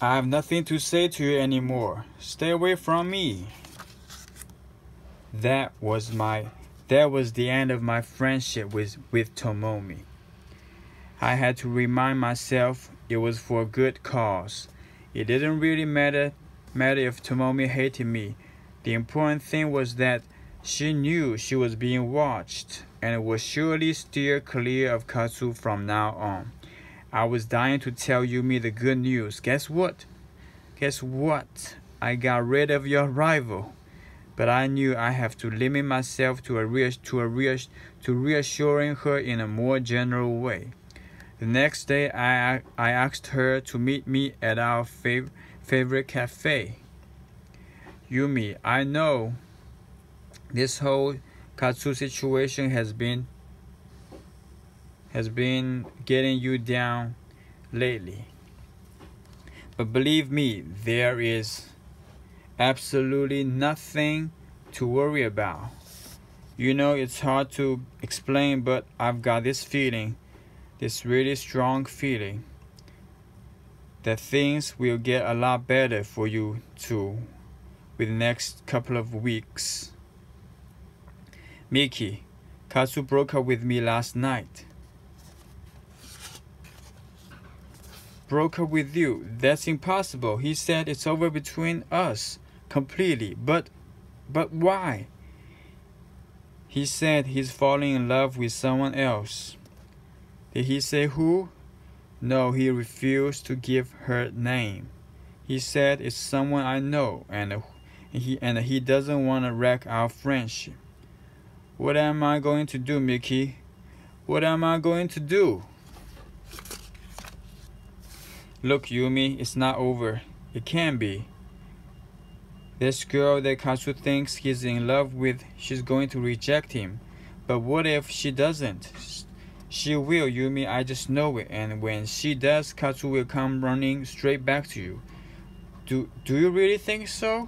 I have nothing to say to you anymore. Stay away from me. That was the end of my friendship with Tomomi. I had to remind myself it was for a good cause. It didn't really matter if Tomomi hated me. The important thing was that she knew she was being watched and would surely steer clear of Katsu from now on. I was dying to tell Yumi the good news. Guess what? I got rid of your rival. But I knew I have to limit myself to reassuring her in a more general way. The next day, I asked her to meet me at our favorite cafe. Yumi, I know this whole Katsu situation has been getting you down lately. But believe me, there is absolutely nothing to worry about. You know, it's hard to explain, but I've got this feeling, this really strong feeling, that things will get a lot better for you too with the next couple of weeks. Miki, Katsu broke up with me last night. Broke up with you? That's impossible. He said it's over between us completely. But why? He said he's falling in love with someone else. Did he say who? No, he refused to give her name. He said it's someone I know, and he doesn't want to wreck our friendship. What am I going to do, Miki? What am I going to do? Look, Yumi, it's not over. It can be. This girl that Katsu thinks he's in love with, she's going to reject him. But what if she doesn't? She will, Yumi, I just know it. And when she does, Katsu will come running straight back to you. Do you really think so?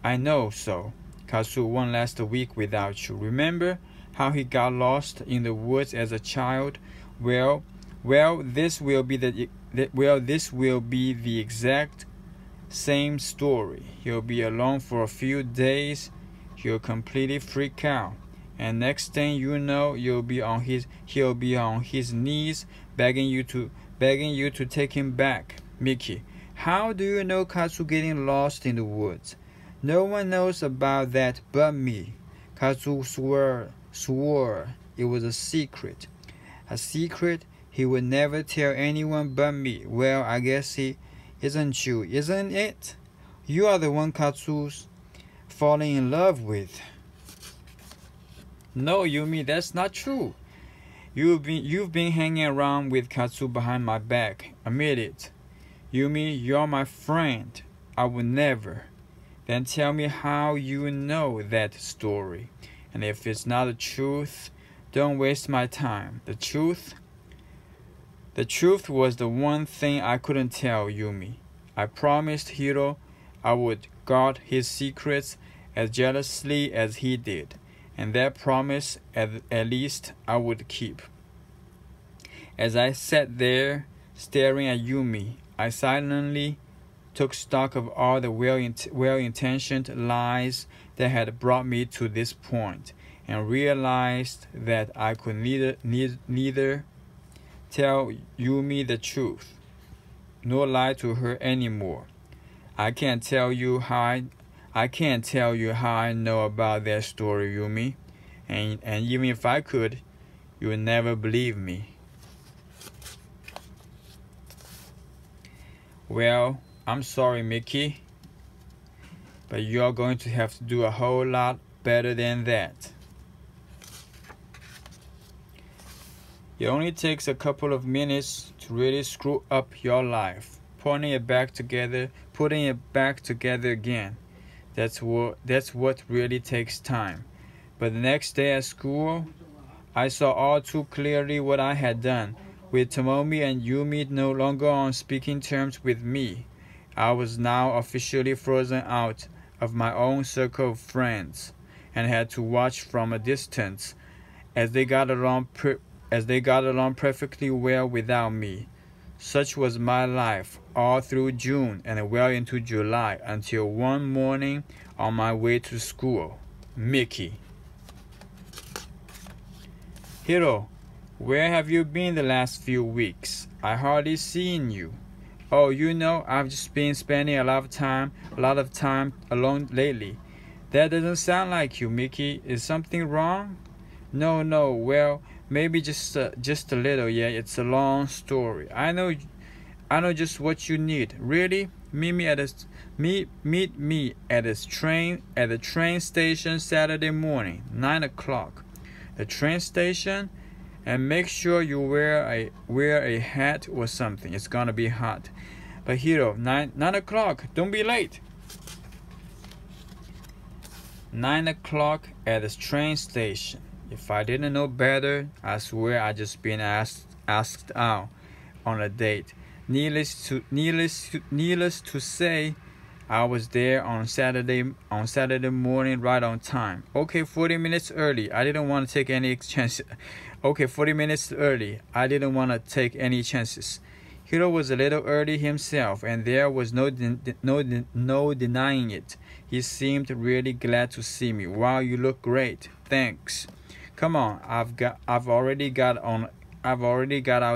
I know so. Katsu won't last a week without you. Remember how he got lost in the woods as a child? Well, this will be the exact same story. He'll be alone for a few days. He'll completely freak out, and next thing you know, he'll be on his knees begging you to take him back. Miki, how do you know Katsu getting lost in the woods? No one knows about that but me. Katsu swore it was a secret. A secret he would never tell anyone but me. Well, I guess he isn't you, isn't it? You are the one Katsu's falling in love with. No, Yumi, that's not true. You've been hanging around with Katsu behind my back. Admit it. Yumi, you're my friend. I would never. Then tell me how you know that story. And if it's not the truth, don't waste my time. The truth was the one thing I couldn't tell Yumi. I promised Hiro I would guard his secrets as jealously as he did, and that promise at least I would keep. As I sat there staring at Yumi, I silently took stock of all the well-intentioned lies that had brought me to this point, and realized that I could neither tell Yumi the truth nor lie to her anymore. I can't tell you how I know about that story, Yumi, and even if I could, you would never believe me. Well, I'm sorry, Miki, but you're going to have to do a whole lot better than that. It only takes a couple of minutes to really screw up your life, putting it back together again. That's what really takes time. But the next day at school, I saw all too clearly what I had done. With Tomomi and Yumi no longer on speaking terms with me, I was now officially frozen out of my own circle of friends, and had to watch from a distance as they got along perfectly well without me. Such was my life all through June and well into July until one morning on my way to school. Mickey. Hiro, where have you been the last few weeks? I hardly seen you. Oh, I've just been spending a lot of time alone lately. That doesn't sound like you, Mickey. Is something wrong? No. Well, maybe just a little. Yeah, it's a long story. I know just what you need. Really? Meet me at the train station Saturday morning, 9 o'clock. The train station, and make sure you wear a hat or something. It's gonna be hot. But Hiro, 9 o'clock. Don't be late. 9 o'clock at the train station. If I didn't know better, I swear I just been asked out on a date. Needless to say, I was there on Saturday morning right on time. Okay, 40 minutes early. I didn't want to take any chances. Okay, 40 minutes early. I didn't want to take any chances. Hiro was a little early himself, and there was no denying it. He seemed really glad to see me. Wow, you look great. Thanks. Come on, I've already got our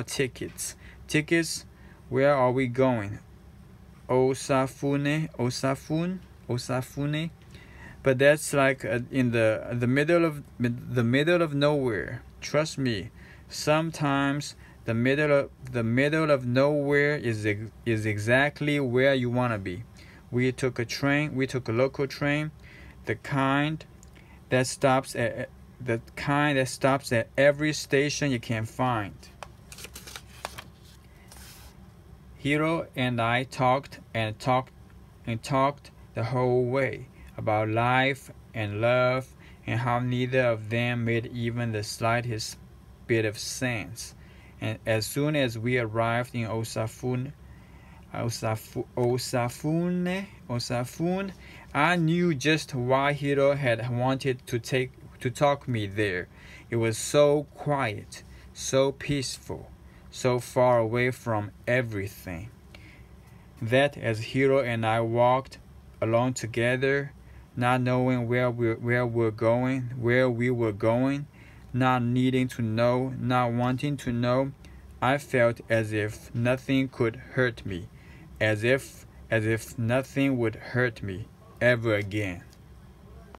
tickets. Tickets? Where are we going? Osafune. But that's like in the middle of nowhere. Trust me. Sometimes the middle of nowhere is exactly where you want to be. We took a local train, the kind that stops at every station you can find. Hiro and I talked the whole way about life and love and how neither of them made even the slightest bit of sense. And as soon as we arrived in Osafune, I knew just why Hiro had wanted to talk me there. It was so quiet, so peaceful, so far away from everything, that as Hiro and I walked along together, not knowing where we were going, not needing to know, not wanting to know, I felt as if nothing could hurt me, as if nothing would hurt me ever again.